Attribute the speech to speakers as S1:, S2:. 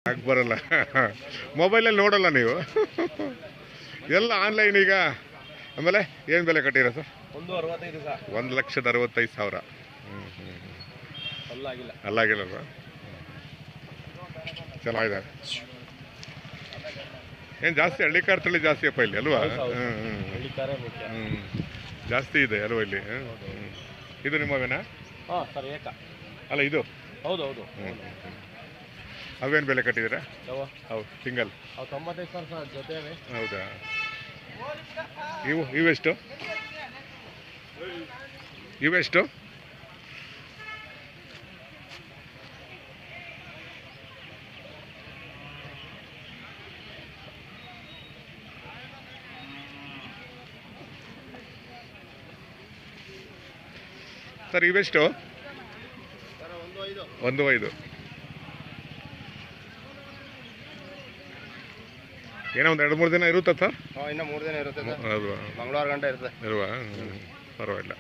S1: ಆಗ ಬರಲ್ಲ. ಮೊಬೈಲಲ್ಲಿ ನೋಡಲ್ಲ ನೀವು. ಎಲ್ಲ ಆನ್ಲೈನ್ ಈಗ. ಆಮೇಲೆ ಏನು ಬೆಲೆ ಕಟ್ಟಿರ ಸರ್? 1,65,000. ಅಲ್ಲಾಗಿಲ್ಲಲ್ವ? ಚೆನ್ನಾಗಿದೆ. ಏನು ಜಾಸ್ತಿ ಹಳ್ಳಿಕಾರ್ ತಳಿ ಜಾಸ್ತಿ ಅಪ್ಪ ಇಲ್ಲಿ ಅಲ್ವಾ? ಜಾಸ್ತಿ ಇದೆ ಅಲ್ವಾ ಇಲ್ಲಿ? ಇದು ನಿಮ್ಮವೇನಾ? ಅಲ್ಲ ಇದು
S2: ಹೌದು.
S1: ಅವೇನು ಬೆಲೆ ಕಟ್ಟಿದ್ದೀರಾ? ಹೌದು, ಸಿಂಗಲ್
S2: 95,000 ಜೊತೆ.
S1: ಹೌದಾ? ಇವೆಷ್ಟು? ಸರ್ ಇವೆಷ್ಟು? 1,500. ಏನೋ ಒಂದು 2-3 ದಿನ ಇರುತ್ತಾ ಸರ್?
S2: ಇನ್ನು 3 ದಿನ ಇರುತ್ತೆ.
S1: ಅಲ್ವಾ?
S2: ಮಂಗಳವಾರ ಗಂಟೆ ಇರುತ್ತೆ
S1: ಅಲ್ವಾ? ಪರವಾಗಿಲ್ಲ.